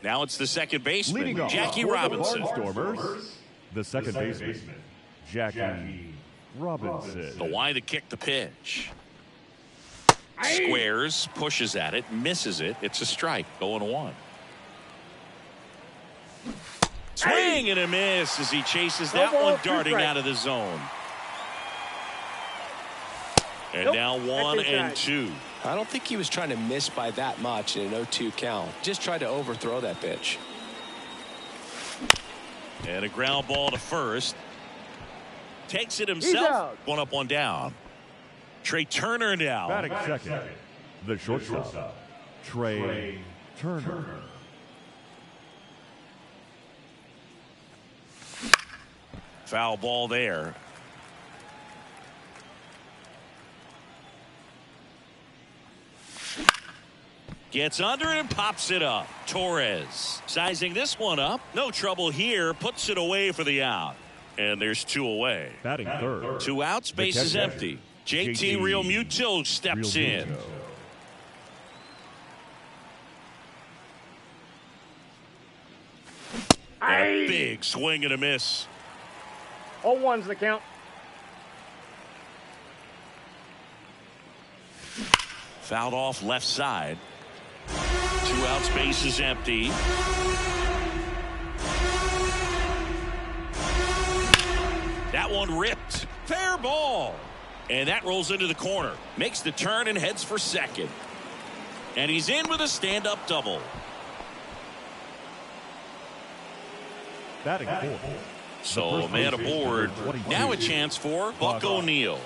Now it's the second baseman, Leading off Jackie for the Robinson. Barnstormers, the second baseman, Jackie Robinson. The wide to kick the pitch. Squares, pushes at it, misses it. It's a strike. 0-1. Swing and a miss as he chases that one darting out of the zone. And now 1-2. I don't think he was trying to miss by that much in an 0-2 count. Just tried to overthrow that pitch. And a ground ball to first. Takes it himself. One up, one down. Trey Turner now. Batting second, the shortstop, Trey Turner. Foul ball there. Gets under it and pops it up. Torres sizing this one up. No trouble here. Puts it away for the out. And there's 2 away. Batting third, 2 outs. Base is empty. JT Realmuto steps in. A big swing and a miss. 0-1's the count. Fouled off left side. 2 outs, base is empty. That one ripped. Fair ball. And that rolls into the corner. Makes the turn and heads for second. And he's in with a stand-up double. batting fourth. So a man aboard. Now a chance for Buck O'Neil.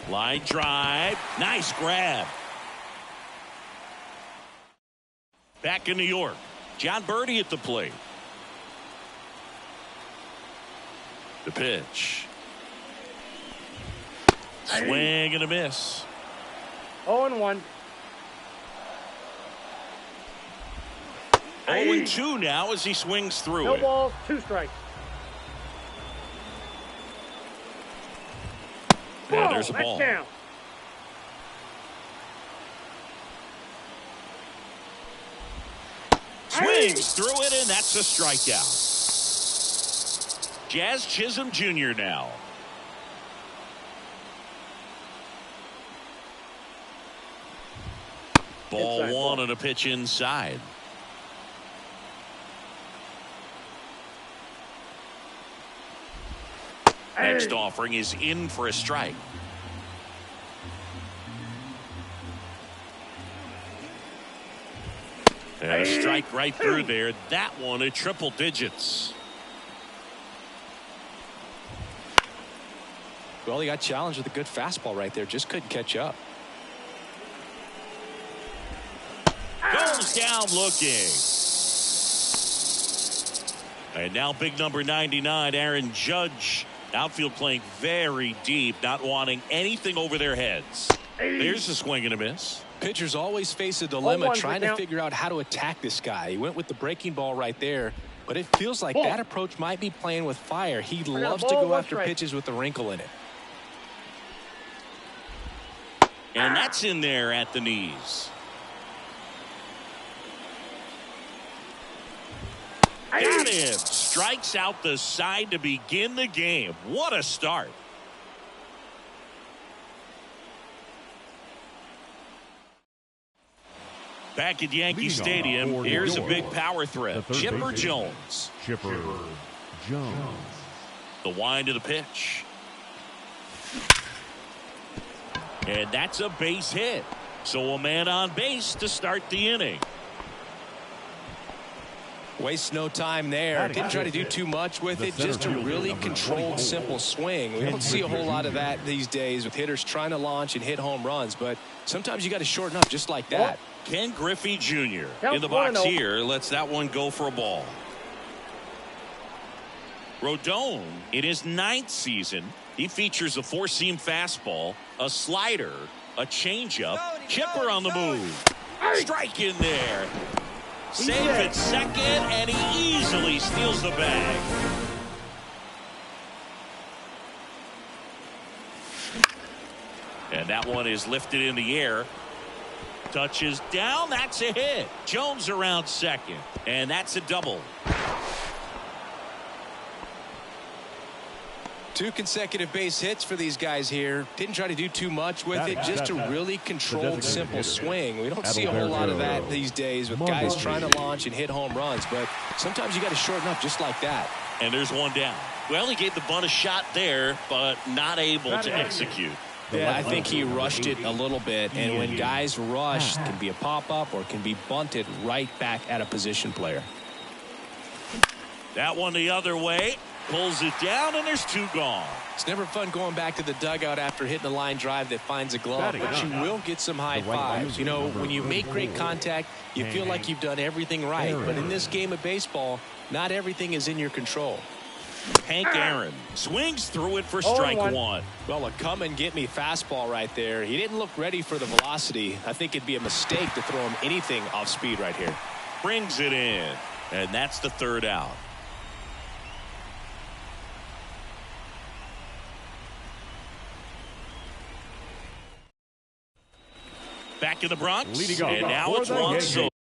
Line drive. Nice grab. Back in New York. John Birdie at the plate. The pitch. Swing and a miss. 0-1. 0-2 now as he swings through No it. balls, 2 strikes. And there's a ball. Down. Swings through it, and that's a strikeout. Jazz Chisholm Jr. now. Ball Inside one ball. on a pitch inside. Next offering is in for a strike. And a strike right through there. That one at triple digits. Well, he got challenged with a good fastball right there. Just couldn't catch up. Goes down looking. And now big number 99, Aaron Judge. Outfield playing very deep, not wanting anything over their heads. There's a swing and a miss. Pitchers always face a dilemma 0-1 trying to now. figure out how to attack this guy. He went with the breaking ball right there, but it feels like Ball. that approach might be playing with fire. He got a loves to ball, go 1 after strike. pitches with a wrinkle in it. And that's in there at the knees. Got him. Strikes out the side to begin the game. What a start. Back at Yankee Leading off Stadium, for here's a New big York, power the threat. third Chipper baseman. Jones. Chipper Jones. The wind of the pitch. And that's a base hit. So a man on base to start the inning. Waste no time there. Didn't try to do too much with it. Just a really controlled, simple swing. We don't see a whole lot of that these days with hitters trying to launch and hit home runs, but sometimes you got to shorten up just like that. Ken Griffey Jr. Count in the box 1-0. here. Lets that one go for a ball. Rodon, in his 9th season, he features a 4-seam fastball, a slider, a changeup, Chipper on the move. Strike in there. Safe at second, and he easily steals the bag. And that one is lifted in the air. Touches down. That's a hit. Jones around second. And that's a double. 2 consecutive base hits for these guys here. Didn't try to do too much with it. Just a really controlled, simple swing. We don't see a whole lot of that these days with guys trying to launch and hit home runs. But sometimes you got to shorten up just like that. And there's one down. Well, he gave the bunt a shot there, but not able to execute. Yeah, I think he rushed it a little bit. And when guys rush, it can be a pop-up or can be bunted right back at a position player. That one the other way. Pulls it down, and there's 2 gone. It's never fun going back to the dugout after hitting a line drive that finds a glove, but you will get some high fives. You know, when you make great contact, you feel like you've done everything right. But in this game of baseball, not everything is in your control. Hank Aaron swings through it for strike 1. Well, a come-and-get-me fastball right there. He didn't look ready for the velocity. I think it'd be a mistake to throw him anything off speed right here. Brings it in, and that's the 3rd out. Back in the Bronx, Leading off and now it's Juan Soto.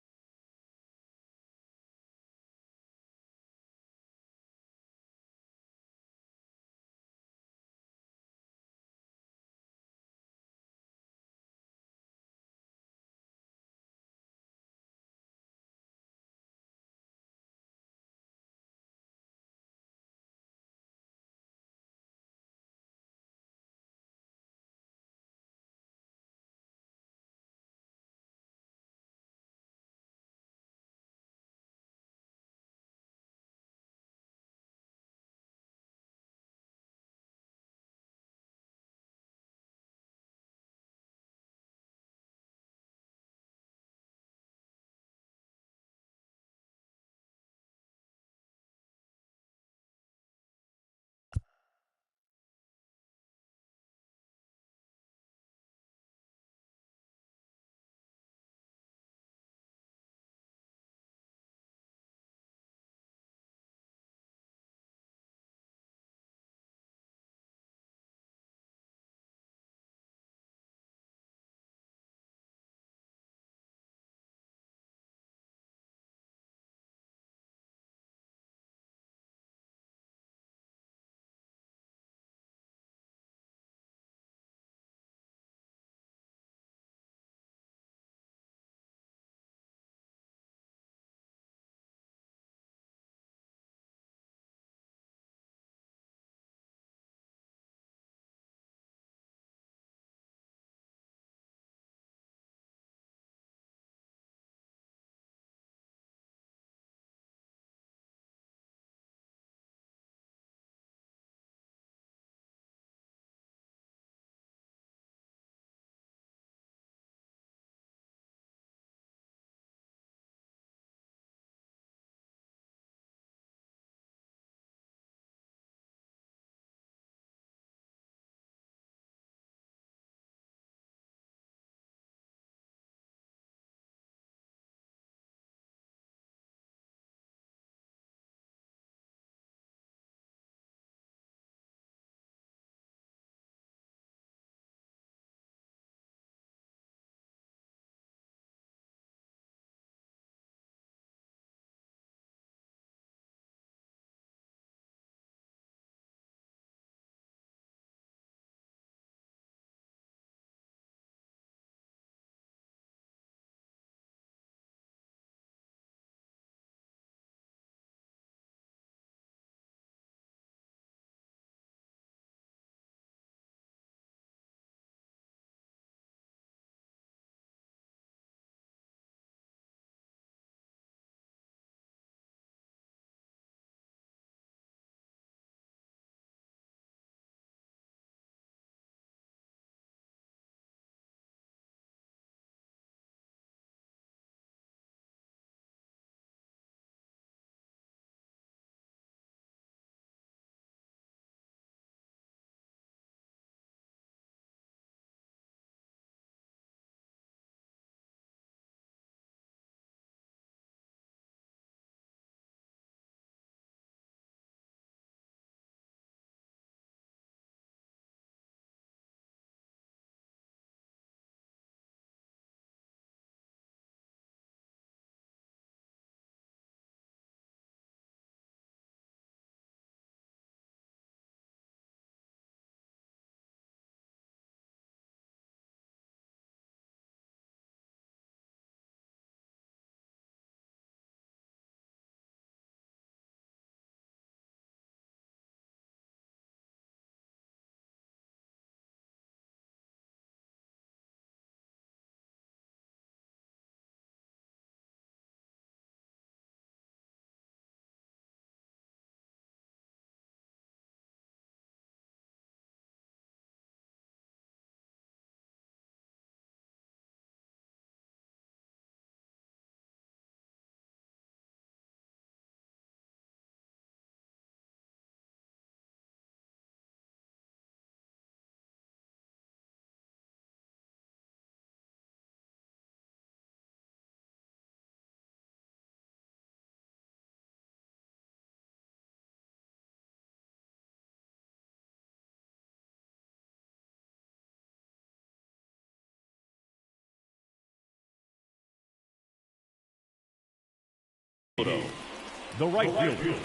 The right fielder.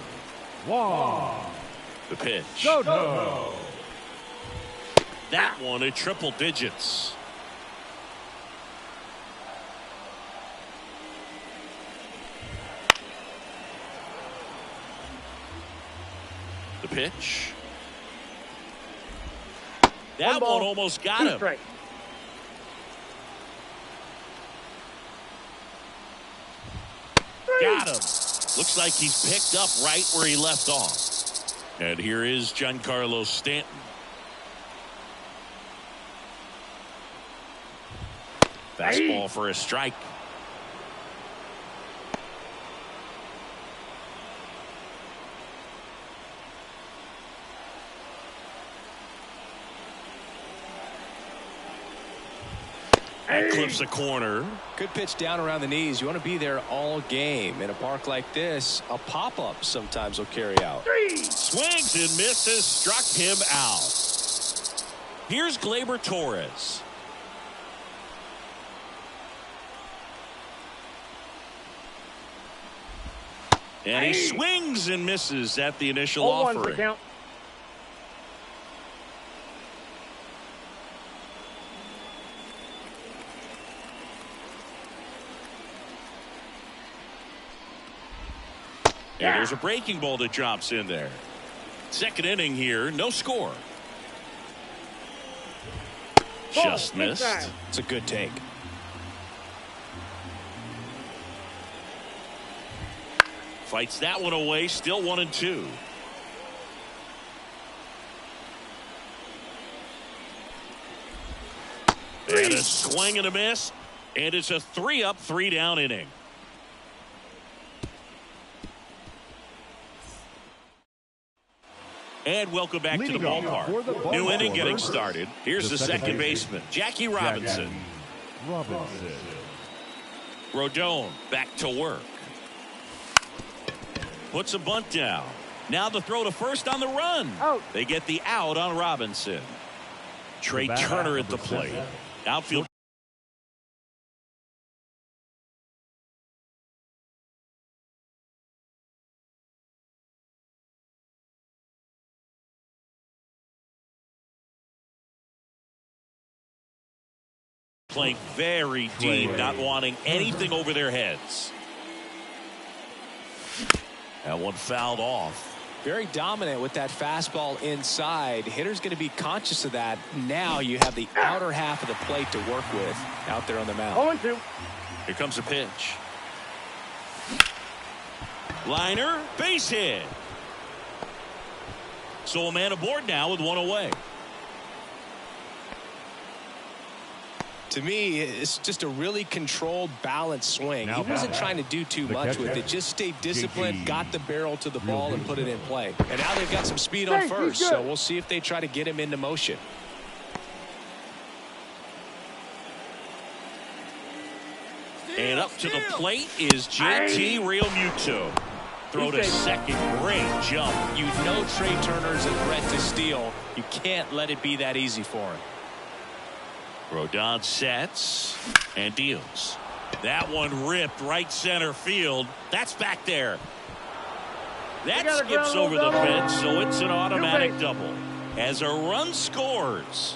Wong. The pitch. Soto. That one at triple digits. The pitch. That one almost got him. Strike. Got him. Looks like he's picked up right where he left off. And here is Giancarlo Stanton. Fastball for a strike. That clips a corner. Good pitch down around the knees. You want to be there all game. In a park like this, a pop-up sometimes will carry out. Swings and misses. Struck him out. Here's Gleyber Torres. And he swings and misses at the initial 0-1's the offering. count. And there's a breaking ball that drops in there. Second inning here, no score. Just missed. It's a good take. Fights that one away, still 1-2. And a swing and a miss. And it's a 3-up, 3-down inning. And welcome back to the ballpark. New inning getting started. Here's the second baseman, Jackie Robinson. Rodon back to work. Puts a bunt down. Now the throw to first on the run. Out. They get the out on Robinson. Trey Turner at the plate. Outfield. Playing very deep, not wanting anything over their heads. That one fouled off. Very dominant with that fastball inside. Hitter's going to be conscious of that. Now you have the outer half of the plate to work with out there on the mound. 0-2. Here comes a pitch. Liner, base hit. So a man aboard now with one away. To me, it's just a really controlled, balanced swing. He wasn't trying to do too much with it. Just stayed disciplined, got the barrel to the ball, and put it in play. And now they've got some speed on first, so we'll see if they try to get him into motion. And up to the plate is JT Realmuto. Throw to second, great jump. You know Trey Turner's a threat to steal. You can't let it be that easy for him. Rodon sets and deals. That one ripped right center field. That's back there. That skips over the fence, so it's an automatic double. As a run scores.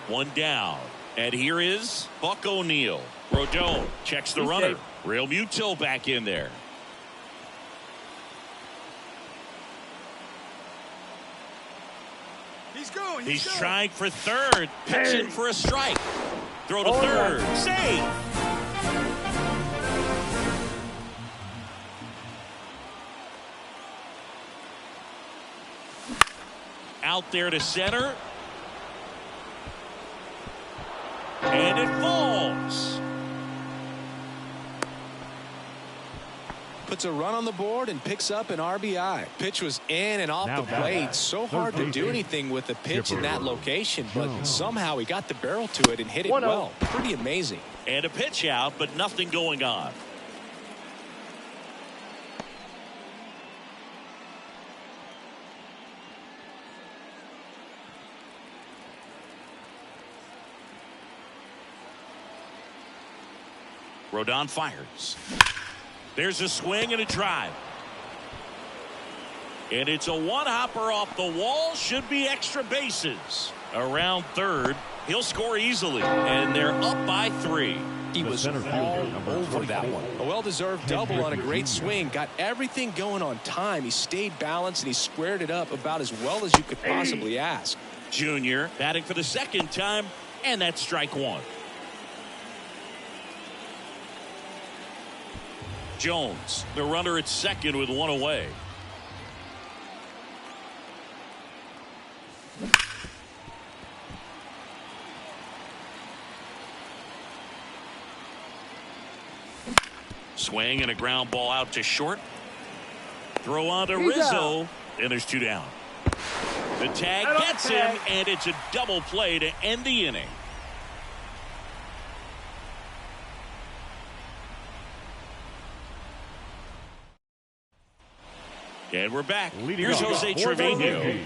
One down. And here is Buck O'Neil. Rodon checks the runner. Realmuto back in there. He's trying for third. Pitching for a strike. Throw to third. Save. Out there to center. And it falls. Puts a run on the board and picks up an RBI. Pitch was in and off the plate. So hard to do anything with the pitch in that location, but somehow he got the barrel to it and hit it well. Pretty amazing. And a pitch out, but nothing going on. Rodon fires. There's a swing and a drive. And it's a one-hopper off the wall. Should be extra bases. Around third, he'll score easily. And they're up by 3. He was all over that one. A well-deserved double on a great swing. Got everything going on time. He stayed balanced, and he squared it up about as well as you could possibly ask. Junior batting for the second time, and that's strike 1. Jones, the runner at second with 1 away. Swing and a ground ball out to short. Throw on to Rizzo, and there's 2 down. The tag gets him, and it's a double play to end the inning. And we're back. Here's Jose Trevino.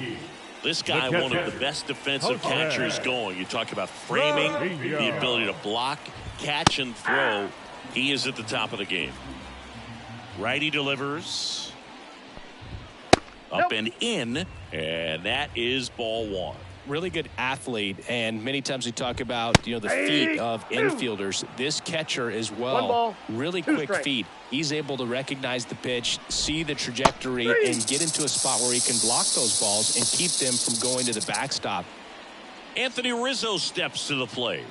This guy, one of the best defensive catchers going. You talk about framing, the ability to block, catch, and throw. He is at the top of the game. Righty delivers. Up and in, and that is ball 1. Really good athlete, and many times we talk about, the feet of infielders. This catcher as well, really quick feet. He's able to recognize the pitch, see the trajectory, and get into a spot where he can block those balls and keep them from going to the backstop. Anthony Rizzo steps to the plate.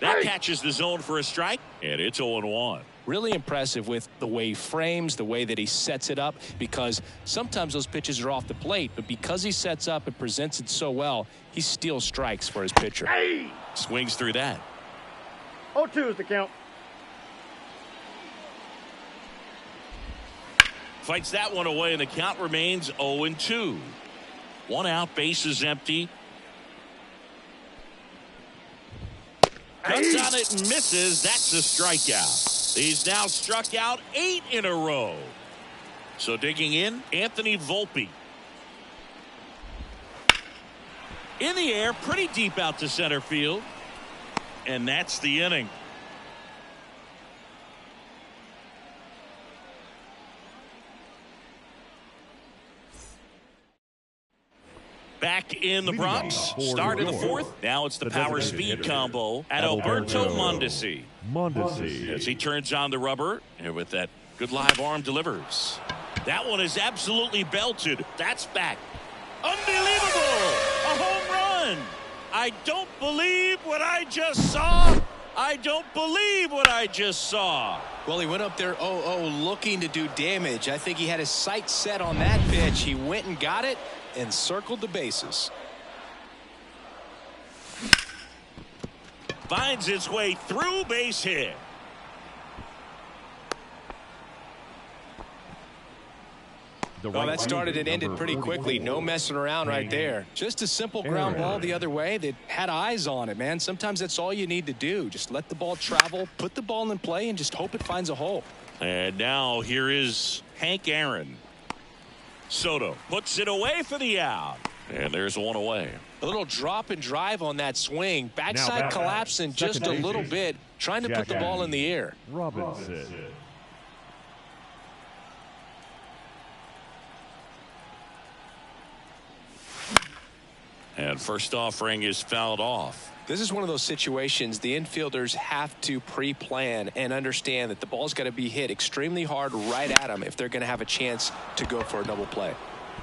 That catches the zone for a strike, and it's 0-1. Really impressive with the way he frames, the way that he sets it up, because sometimes those pitches are off the plate, but because he sets up and presents it so well, he steals strikes for his pitcher. Swings through that. 0-2 is the count. Fights that one away, and the count remains 0-2. 1 out, bases empty. Cuts on it and misses. That's a strikeout. He's now struck out 8 in a row. So digging in, Anthony Volpe. In the air, pretty deep out to center field. And that's the inning. Back in the Bronx, start of the 4th. Now it's the power speed combo at Alberto Mondesi. As he turns on the rubber, and with that good live arm delivers. That one is absolutely belted. That's back. Unbelievable! A home run! I don't believe what I just saw. I don't believe what I just saw. Well, he went up there 0-0 looking to do damage. I think he had his sights set on that pitch. He went and got it and circled the bases. Finds its way through, base hit. Well, that started and ended pretty quickly. No messing around right there. Just a simple ground ball the other way that had eyes on it, man. Sometimes that's all you need to do. Just let the ball travel, put the ball in play, and just hope it finds a hole. And now here is Hank Aaron. Soto puts it away for the out. And there's 1 away. A little drop and drive on that swing. Backside collapsing just a little bit, trying to put the ball in the air. Robinson. And first offering is fouled off. This is one of those situations the infielders have to pre-plan and understand that the ball's got to be hit extremely hard right at them if they're going to have a chance to go for a double play.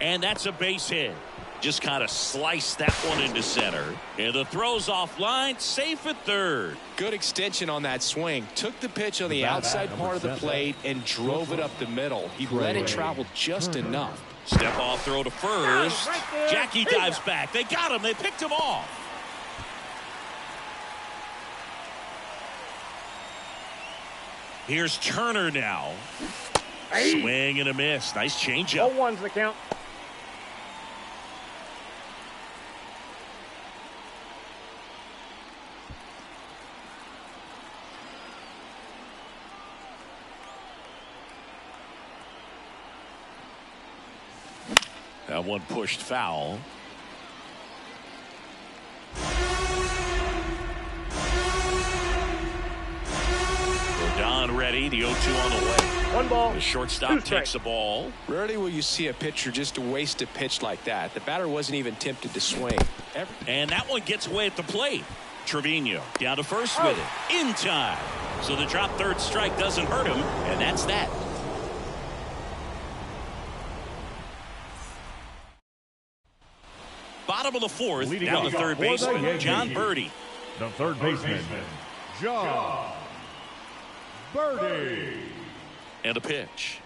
And that's a base hit. Just kind of sliced that one into center. And the throw's offline, safe at third. Good extension on that swing. Took the pitch on the outside part of the plate and drove it up the middle. He let it travel just enough. Step off throw to first. Jackie dives back. They got him. They picked him off. Here's Turner now. Swing and a miss. Nice changeup. 0-1's the count. That one pushed foul. ready. The 0-2 on the way. 1 ball. The shortstop takes the ball. Rarely will you see a pitcher just waste a pitch like that. The batter wasn't even tempted to swing. And that one gets away at the plate. Trevino down to first with it. In time. So the drop third strike doesn't hurt him. And that's that. Bottom of the fourth. Leading Down off the third for the baseman, Yankees, John Birdie. The third baseman, John Birdie. And a pitch.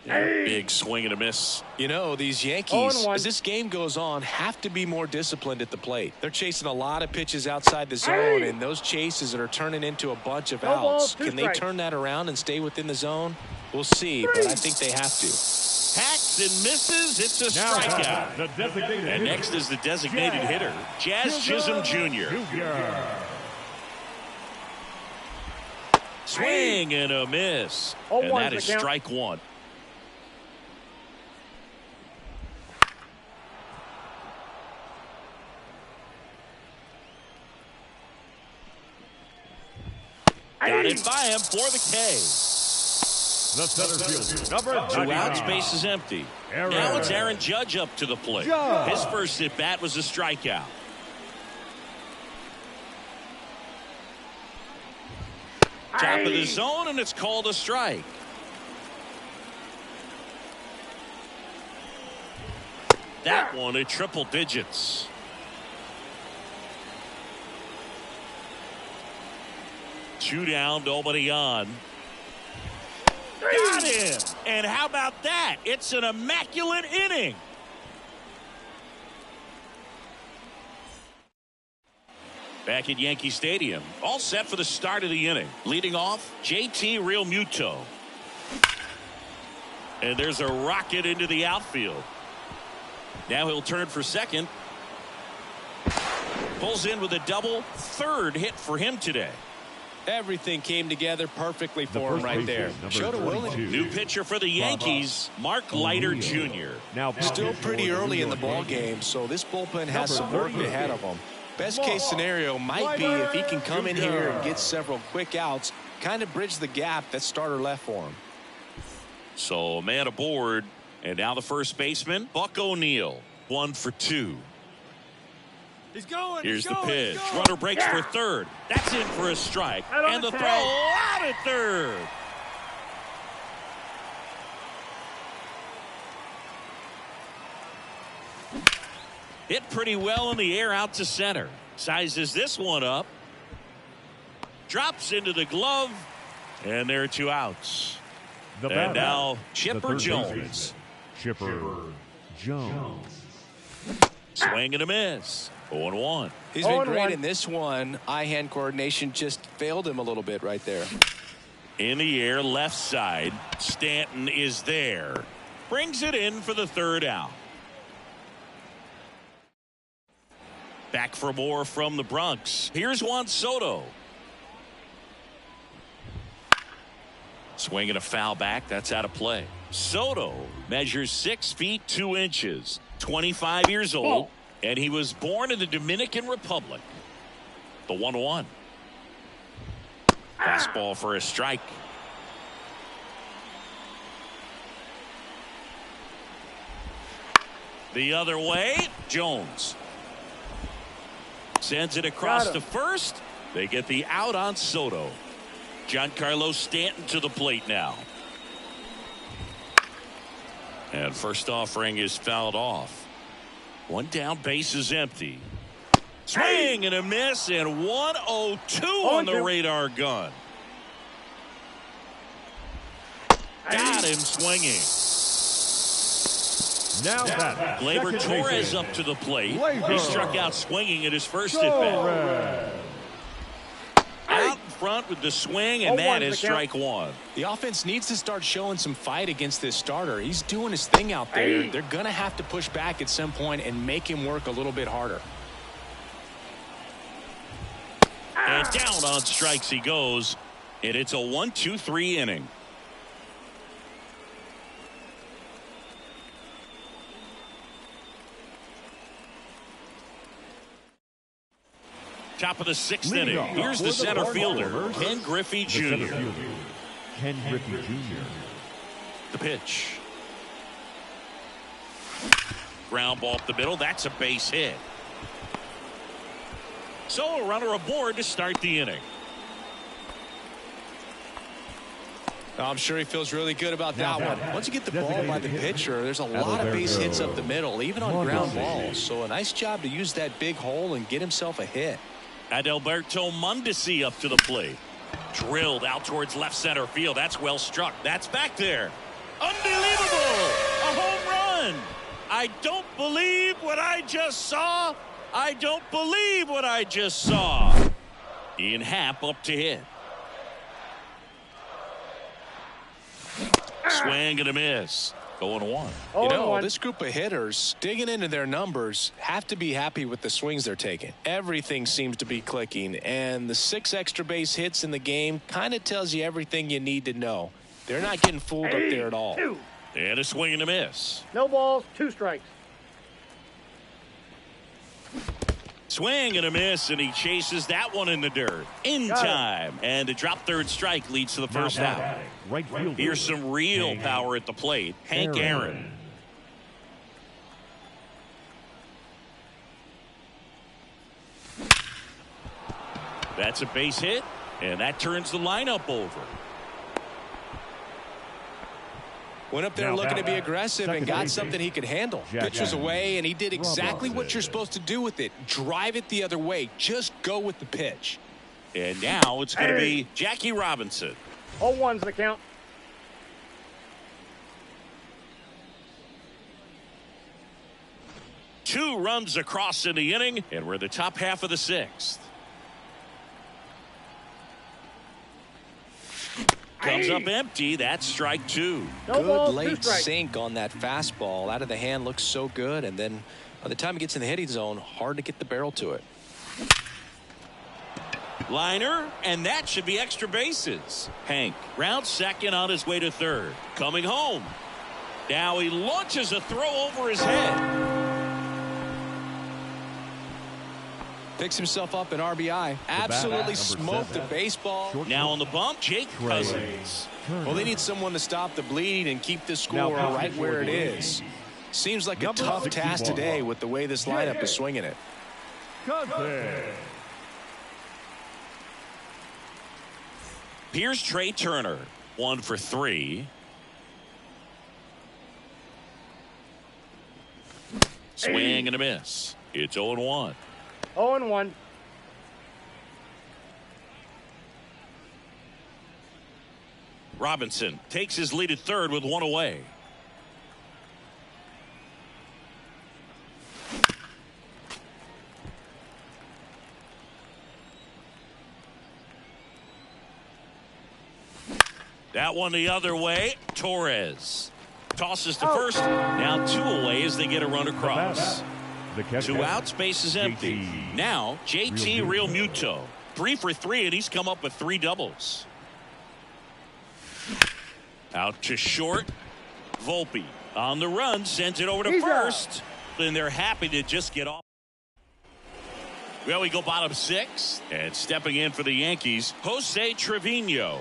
Big swing and a miss. You know, these Yankees, 0-1. as this game goes on, have to be more disciplined at the plate. They're chasing a lot of pitches outside the zone, and those chases that are turning into a bunch of No ball, outs. 2 Can they strikes. turn that around and stay within the zone? We'll see, but I think they have to. Hacks and misses. It's a Now strikeout. the designated And hitter, next is the designated hitter, Jazz Chisholm Jr. Swing and a miss. And 0-1 that is the count. strike one. Got it by him for the K. The center fielder, number 2 outs, 99. base is empty. Aaron. Now it's Aaron Judge up to the plate. Judge. His first at bat was a strikeout. Top of the zone, and it's called a strike. That one at triple digits. Two down, nobody on. Got him! And how about that? It's an immaculate inning. Back at Yankee Stadium, all set for the start of the inning. Leading off, JT Realmuto. And there's a rocket into the outfield. Now he'll turn for second. Pulls in with a double. Third hit for him today. Everything came together perfectly for him right there. Showed a willing. New pitcher for the Yankees, Mark Leiter Jr. Now Still pretty early in the ball game, so this bullpen has some work ahead of them. Best case scenario might be if he can come in here and get several quick outs, kind of bridge the gap that starter left for him. So a man aboard, and now the first baseman, Buck O'Neil, 1 for 2. He's going. Here's the pitch. Runner breaks for third. That's in for a strike. Out on And the the throw tag. out at third. Hit pretty well in the air out to center. Sizes this one up. Drops into the glove. And there are 2 outs. The And batter, now the Chipper third Jones. baseman, Chipper Jones. Swing and a miss. 0-1. He's been 0-1. great in this one. Eye-hand coordination just failed him a little bit right there. In the air, left side. Stanton is there. Brings it in for the third out. Back for more from the Bronx. Here's Juan Soto. Swing and a foul back. That's out of play. Soto measures 6 feet 2 inches. 25 years old. And he was born in the Dominican Republic. The 1-1. Fastball for a strike. The other way, Jones. Sends it across to first. They get the out on Soto. Giancarlo Stanton to the plate now. And first offering is fouled off. One down, base is empty. Swing and a miss, and 1-0-2 on the radar gun. Got him swinging. Now that Gleyber Torres up to the plate. He struck out swinging at his first at bat. Out in front with the swing, and that is strike one. The offense needs to start showing some fight against this starter. He's doing his thing out there. They're going to have to push back at some point and make him work a little bit harder. And down on strikes he goes, and it's a 1-2-3 inning. Top of the sixth inning. Here's the center fielder, Ken Griffey Jr. Ken Griffey Jr. The pitch. Ground ball up the middle. That's a base hit. So a runner aboard to start the inning. I'm sure he feels really good about that one. Once you get the ball by the pitcher, there's a lot of base hits up the middle, even on ground balls. So a nice job to use that big hole and get himself a hit. Adalberto Mondesi up to the plate. Drilled out towards left center field. That's well struck. That's back there. Unbelievable! A home run! I don't believe what I just saw. I don't believe what I just saw. Ian Happ up to hit. Swing and a miss. 0-1. You know, this group of hitters digging into their numbers have to be happy with the swings they're taking. Everything seems to be clicking, and the 6 extra base hits in the game kind of tells you everything you need to know. They're not getting fooled up there at all. And a swing and a miss. No balls, 2 strikes. Swing and a miss, and he chases that one in the dirt. In time. And a drop third strike leads to the first out. Right fielder. Here's some real power at the plate. Hank Aaron. That's a base hit, and that turns the lineup over. Went up there looking to be aggressive and got something he could handle. Pitch was away, and he did exactly what you're supposed to do with it. Drive it the other way. Just go with the pitch. And now it's going to be Jackie Robinson. 0-1's the count. Two runs across in the inning, and we're in the top half of the 6th. Comes up empty. That's strike 2. Good late sink on that fastball. Out of the hand looks so good, and then by the time it gets in the hitting zone, hard to get the barrel to it. Liner, and that should be extra bases. Hank rounds second on his way to third. Coming home. Now he launches a throw over his head. Picks himself up an RBI. Absolutely smoked the baseball. Now on the bump, Jake Cousins. Well, they need someone to stop the bleed and keep the score right where it is. Seems like a tough task today with the way this lineup is swinging it. Here's Trey Turner. 1 for 3. Swing and a miss. It's 0-1. 0-1. Robinson takes his lead at third with 1 away. That one the other way. Torres tosses to first. Now 2 away as they get a run across. 2 outs, base is empty. Now JT Realmuto. 3 for 3, and he's come up with 3 doubles. Out to short. Volpe on the run, sends it over to first. And they're happy to just get off. Well, we go bottom 6. And stepping in for the Yankees, Jose Trevino.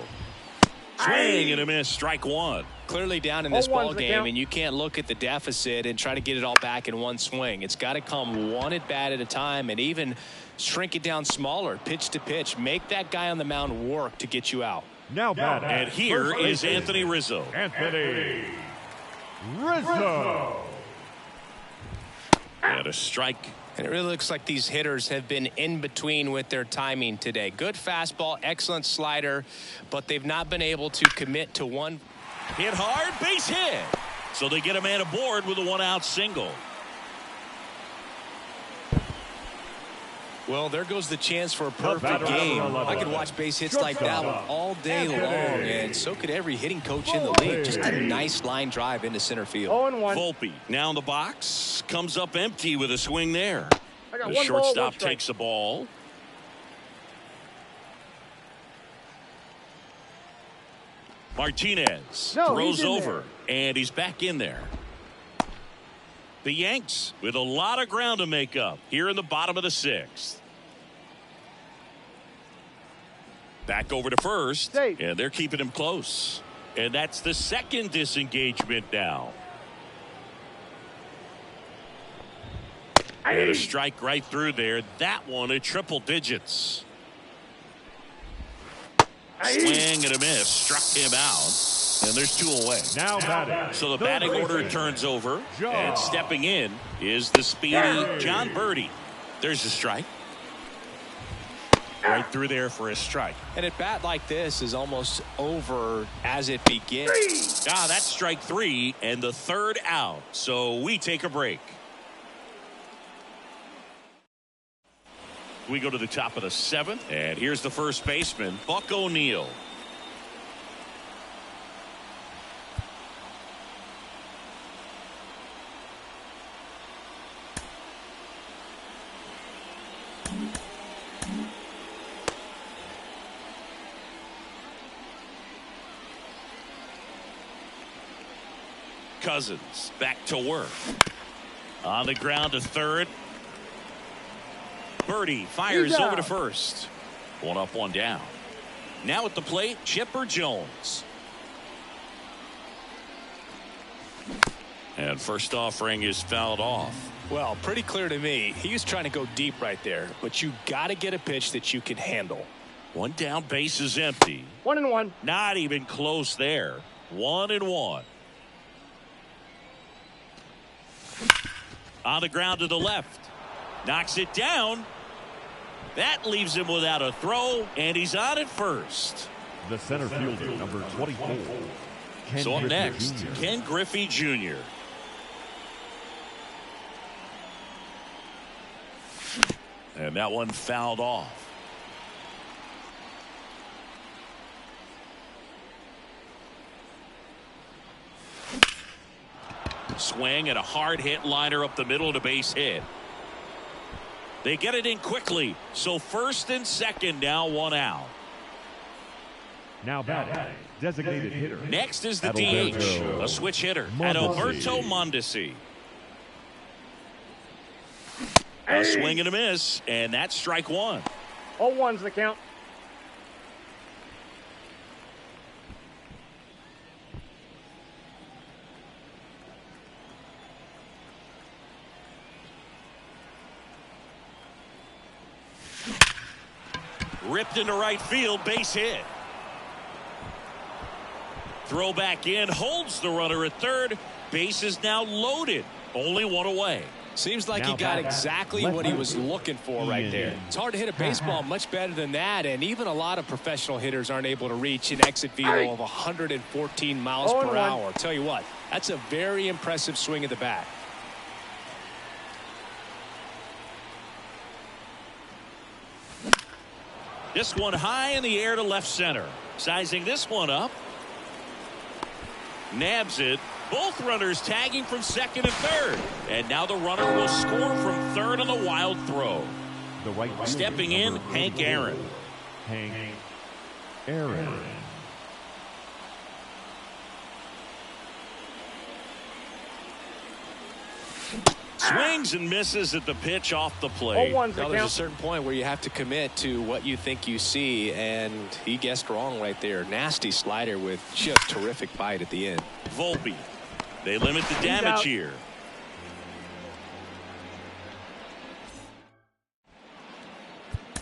Swing and a miss, strike 1. Clearly down in this ball game, and you can't look at the deficit and try to get it all back in one swing. It's got to come one at bat at a time, and even shrink it down smaller, pitch to pitch. Make that guy on the mound work to get you out. Now batting. And here is Anthony Rizzo. Anthony Rizzo. And a strike. And it really looks like these hitters have been in between with their timing today. Good fastball, excellent slider, but they've not been able to commit to one. Hit hard, base hit. So they get a man aboard with a 1-out single. Well, there goes the chance for a perfect game. I could watch base hits like that one all day long, and so could every hitting coach in the league. Just a nice line drive into center field. 0-1. Volpe now in the box, comes up empty with a swing there. The 1 shortstop ball, 1 strike. takes the ball. Martinez throws over, and he's back in there. The Yanks with a lot of ground to make up here in the bottom of the 6th. Back over to first. Safe. And they're keeping him close. And that's the second disengagement now. And a strike right through there. That one at triple digits. Swing and a miss. Struck him out. And there's 2 away. Now batting. So the batting order turns over. And stepping in is the speedy John Birdie. There's a strike. Right through there for a strike. And at bat like this is almost over as it begins. That's strike 3 and the third out. So we take a break. We go to the top of the 7th. And here's the first baseman, Buck O'Neil. Cousins back to work. On the ground to third. Birdie fires over to first. 1 up, 1 down. Now at the plate, Chipper Jones. And first offering is fouled off. Well, pretty clear to me. He was trying to go deep right there, but you got to get a pitch that you can handle. 1 down, base is empty. 1-1. Not even close there. 1-1. On the ground to the left. Knocks it down. That leaves him without a throw, and he's on at first. The center fielder, number 24. So up next, Ken Griffey Jr. And that one fouled off. Swing and a hard hit liner up the middle to base hit. They get it in quickly. So first and second now, 1 out. Now batting, designated hitter. Next is the Adalberto DH, a switch hitter, Mondesi. Adalberto Mondesi. A swing and a miss, and that's strike 1. 0-1's the count. Ripped into right field, base hit. Throw back in, holds the runner at third. Base is now loaded. Only 1 away. Seems like Now he got back. exactly what he was looking for right there. It's hard to hit a baseball much better than that, and even a lot of professional hitters aren't able to reach an exit velo of 114 miles per 0-1. hour. I'll tell you what, that's a very impressive swing at the bat. This one high in the air to left center. Sizing this one up. Nabs it. Both runners tagging from second and third. And now the runner will score from third on the wild throw. The right fielder, Stepping in, number Hank 44. Aaron. Hank Aaron. Swings and misses at the pitch off the plate. 0-1's the Now, there's a count. certain point where you have to commit to what you think you see, and he guessed wrong right there. Nasty slider with just terrific bite at the end. Volpe. They limit the damage out. here.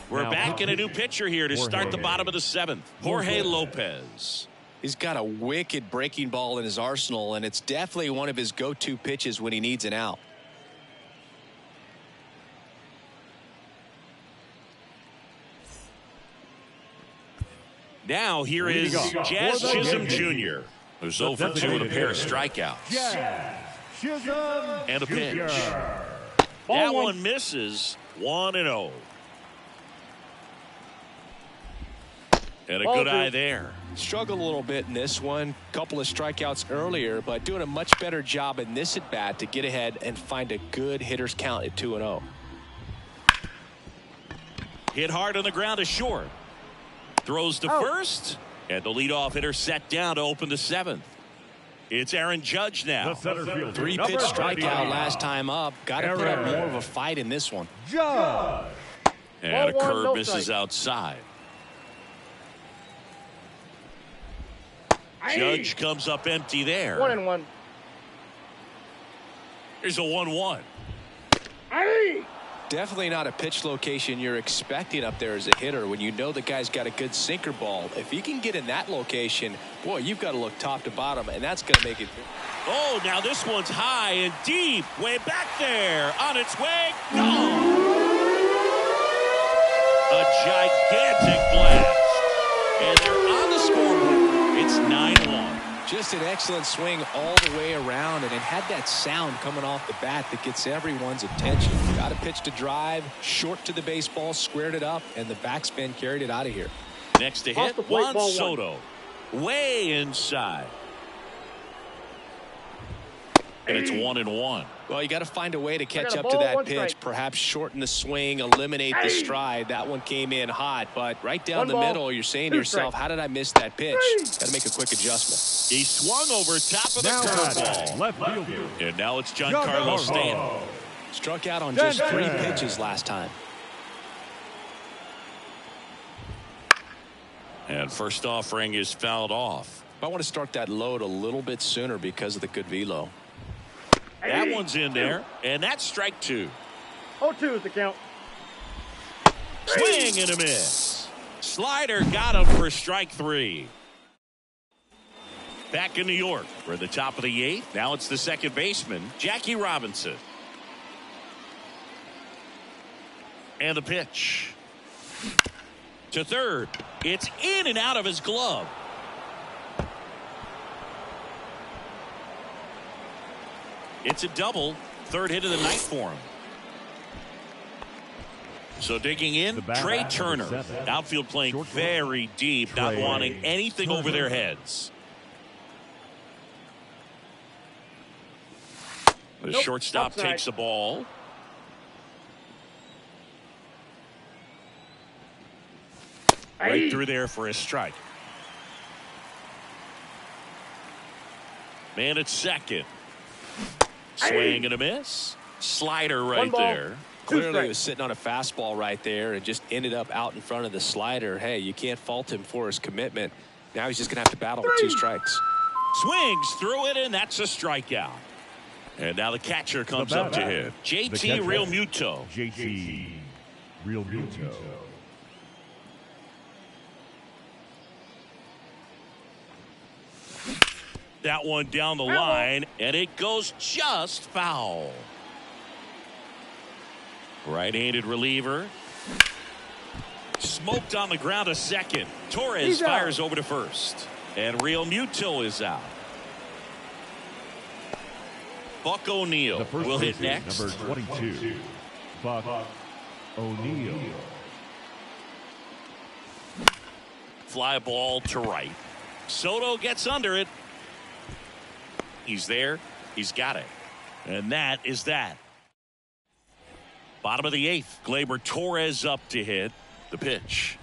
We're Now, back in a new pitcher here to start the Jorge. bottom of the 7th. Jorge Lopez. He's got a wicked breaking ball in his arsenal, and it's definitely one of his go-to pitches when he needs an out. Now here is Jazz Chisholm Jr., who's 0 for 2 with a pair of strikeouts. Chisholm And a pitch. Jr. That 0-1. one misses. 1-0. And a Ball good two. eye there. Struggled a little bit in this one. Couple of strikeouts earlier, but doing a much better job in this at-bat to get ahead and find a good hitter's count at 2-0. Hit hard on the ground to short. Throws to first. And the leadoff hitter set down to open the 7th. It's Aaron Judge now. The center fielder, 3-pitch number strikeout 39. last time up. Got to put up more of a fight in this one. Judge. And a 0-1, curve no misses strike. outside. Judge comes up empty there. 1-1. Here's a 1-1. Definitely not a pitch location you're expecting up there as a hitter when you know the guy's got a good sinker ball. If he can get in that location, boy, you've got to look top to bottom, and that's going to make it. Oh, now this one's high and deep. Way back there. On its way. Gone. A gigantic blast. And they're on the scoreboard. It's 9-1. Just an excellent swing all the way around, and it had that sound coming off the bat that gets everyone's attention. Got a pitch to drive, short to the baseball, squared it up, and the backspin carried it out of here. Next to hit, Juan Soto. Way inside. And it's 1-1. Well, you got to find a way to catch up to that pitch, perhaps shorten the swing, eliminate the stride. That one came in hot, but right down the middle, you're saying to yourself, how did I miss that pitch? Got to make a quick adjustment. He swung over top of the curveball. Left fielder. And now it's Giancarlo Stanton. Struck out on just 3 pitches last time. And first offering is fouled off. I want to start that load a little bit sooner because of the good velo. That one's in there, and that's strike 2. 0-2 is the count. Swing and a miss. Slider got him for strike 3. Back in New York, we're at the top of the 8th. Now it's the second baseman, Jackie Robinson. And the pitch. To third. It's in and out of his glove. It's a double. Third hit of the night for him. So digging in, Trey Turner. Outfield playing very deep, not wanting anything over their heads. The shortstop takes the ball. Right through there for a strike. Man at second. Swing and a miss. Slider right there. Clearly he was sitting on a fastball right there and just ended up out in front of the slider. Hey, you can't fault him for his commitment. Now he's just going to have to battle with 2 strikes. Swings through it, and that's a strikeout. And now the catcher comes up to hit. JT Realmuto. JT Realmuto. That one down the line, and it goes just foul. Right-handed reliever. Smoked on the ground a second. Torres fires over to first. And Realmuto is out. Buck O'Neil will hit next. Number 22, Buck O'Neil. Fly ball to right. Soto gets under it. He's there. He's got it. And that is that. Bottom of the 8th. Gleyber Torres up to hit. The pitch.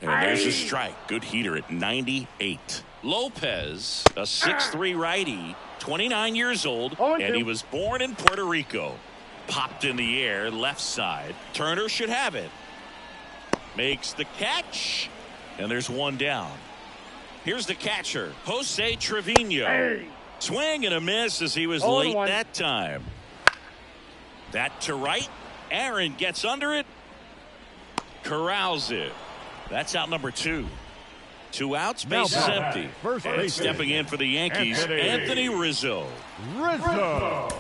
And there's a strike. Good heater at 98. Lopez, a 6'3" righty, 29 years old, and he was born in Puerto Rico. Popped in the air, left side. Turner should have it. Makes the catch. And there's one down. Here's the catcher, Jose Trevino. Swing and a miss as he was late that time. That to right. Aaron gets under it. Corrals it. That's out number 2. 2 outs, base is empty. And stepping in for the Yankees, Anthony Rizzo.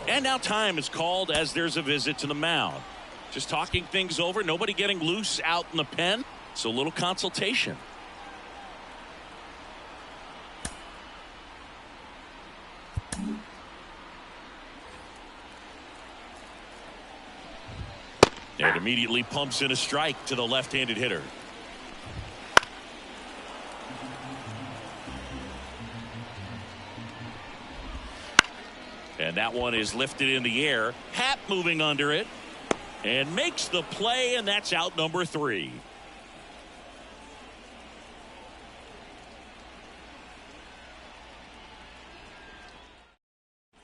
And now time is called as there's a visit to the mound. Just talking things over, nobody getting loose out in the pen, so a little consultation. And immediately pumps in a strike to the left-handed hitter. And that one is lifted in the air. Happ moving under it. And makes the play, and that's out number 3.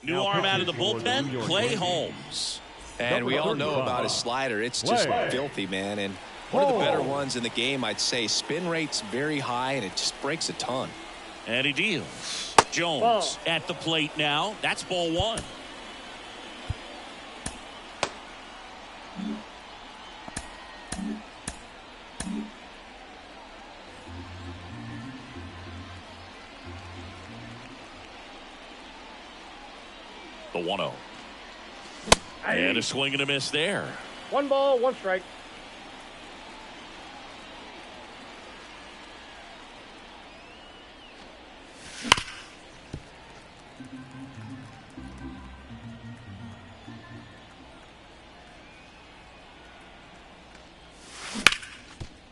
New arm out of the bullpen, Clay Holmes. And we all know about his slider. It's just filthy, man. And one of the better ones in the game, I'd say. Spin rate's very high, and it just breaks a ton. And he deals. Jones at the plate now. That's ball one. The 1-0. And a swing and a miss there. 1 ball, 1 strike.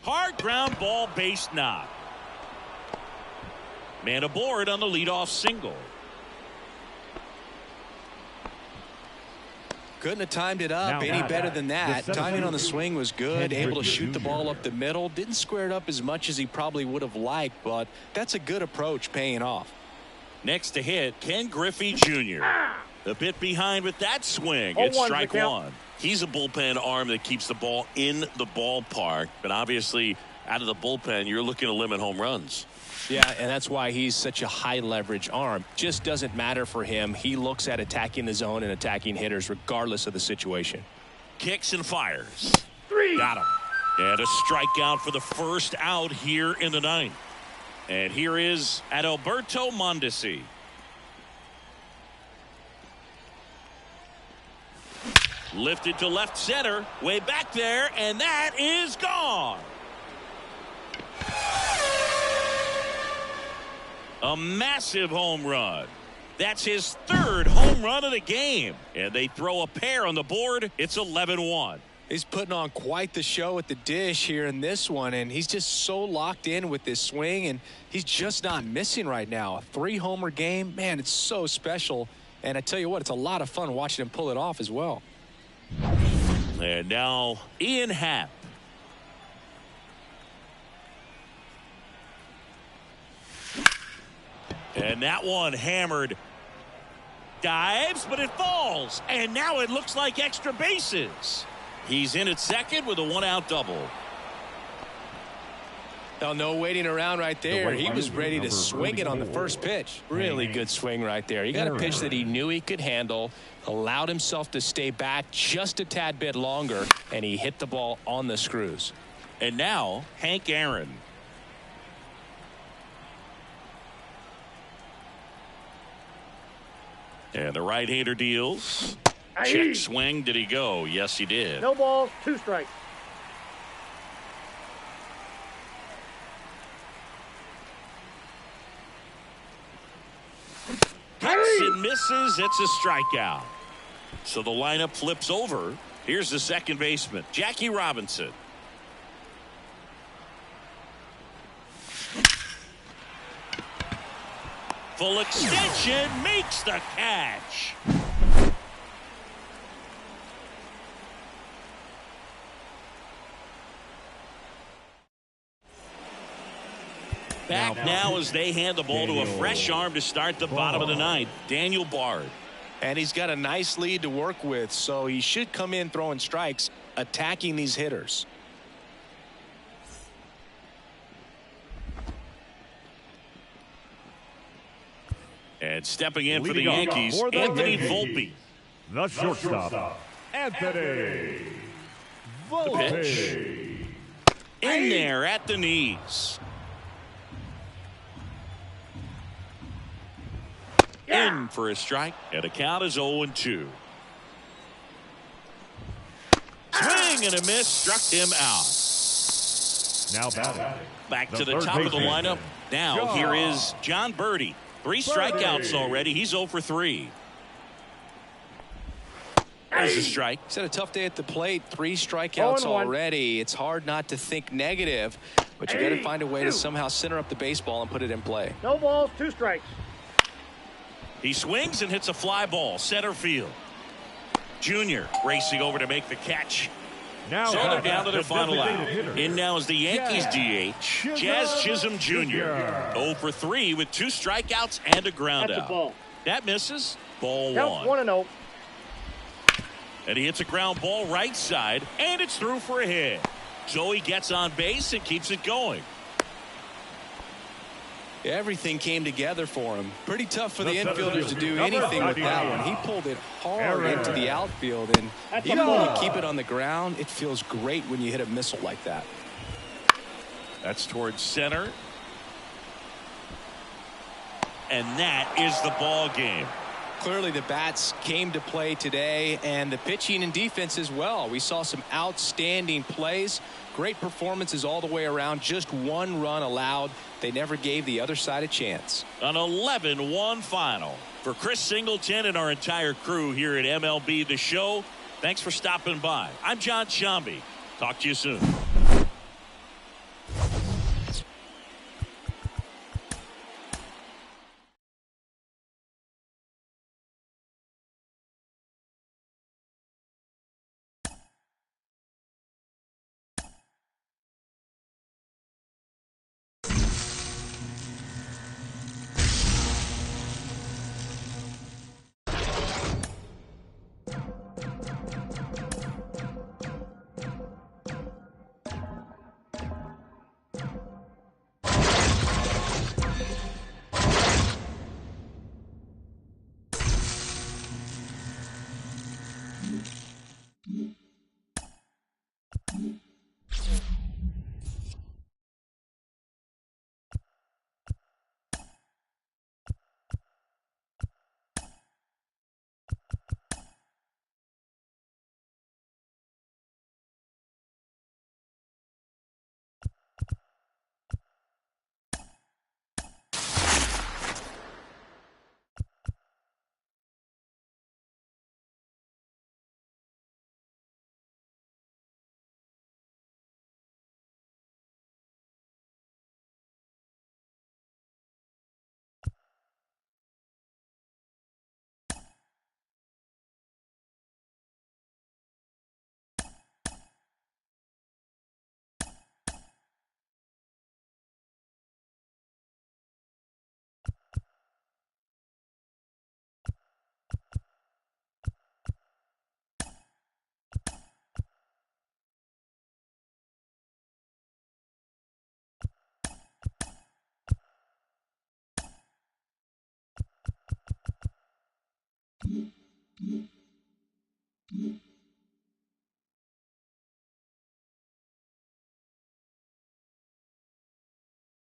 Hard ground ball, base knock. Man aboard on the leadoff single. Couldn't have timed it up any better than that. Timing on the swing was good. Able to shoot the ball up the middle. Didn't square it up as much as he probably would have liked, but that's a good approach paying off. Next to hit, Ken Griffey Jr. A bit behind with that swing. It's strike one. He's a bullpen arm that keeps the ball in the ballpark, but obviously out of the bullpen, you're looking to limit home runs. Yeah, and that's why he's such a high leverage arm. Just doesn't matter for him. He looks at attacking the zone and attacking hitters regardless of the situation. Kicks and fires. 3. Got him. And a strikeout for the first out here in the ninth. And here is Adalberto Mondesi. Lifted to left center, way back there, and that is gone. A massive home run. That's his 3rd home run of the game. And they throw a pair on the board. It's 11-1. He's putting on quite the show at the dish here in this one, and he's just so locked in with this swing, and he's just not missing right now. A 3-homer game, man, it's so special. And I tell you what, it's a lot of fun watching him pull it off as well. And now Ian Happ. And that one hammered. Dives, but it falls. And now it looks like extra bases. He's in at second with a 1-out double. Oh, no waiting around right there. He was ready to swing it on the first pitch. Really good swing right there. He got a pitch that he knew he could handle, allowed himself to stay back just a tad bit longer, and he hit the ball on the screws. And now Hank Aaron. And the right-hander deals. Check swing. Did he go? Yes, he did. No balls, 2 strikes. Hits and misses. It's a strikeout. So the lineup flips over. Here's the second baseman, Jackie Robinson. Full extension, makes the catch. Back now as they hand the ball to a fresh arm to start the bottom of the ninth, Daniel Bard. And he's got a nice lead to work with, so he should come in throwing strikes, attacking these hitters. And stepping in for the Yankees, Anthony Volpe. The shortstop, Anthony Volpe. In there at the knees. In for a strike, and a count is 0-2. Swing and a miss, struck him out. Now batting. Back to the top of the lineup. Now here is John Birdie. 3 strikeouts already. He's 0 for 3. There's a strike. He's had a tough day at the plate. 3 strikeouts already. It's hard not to think negative, but you got to find a way to somehow center up the baseball and put it in play. No balls, 2 strikes. He swings and hits a fly ball, center field. Junior racing over to make the catch. Now so they're down to their final out. In now is the Yankees DH, Jazz Chisholm Jr. 0 for 3 with 2 strikeouts and a ground out. That misses. Ball 1. 1-0. And he hits a ground ball right side, and it's through for a hit. So he gets on base and keeps it going. Everything came together for him. Pretty tough for the infielders to do anything with that one. He pulled it hard into the outfield, and even when you keep it on the ground, it feels great when you hit a missile like that. That's towards center. And that is the ball game. Clearly the bats came to play today, and the pitching and defense as well. We saw some outstanding plays, great performances all the way around. Just one run allowed. They never gave the other side a chance. An 11-1 final. For Chris Singleton and our entire crew here at MLB The Show, thanks for stopping by. I'm John Shambi. Talk to you soon.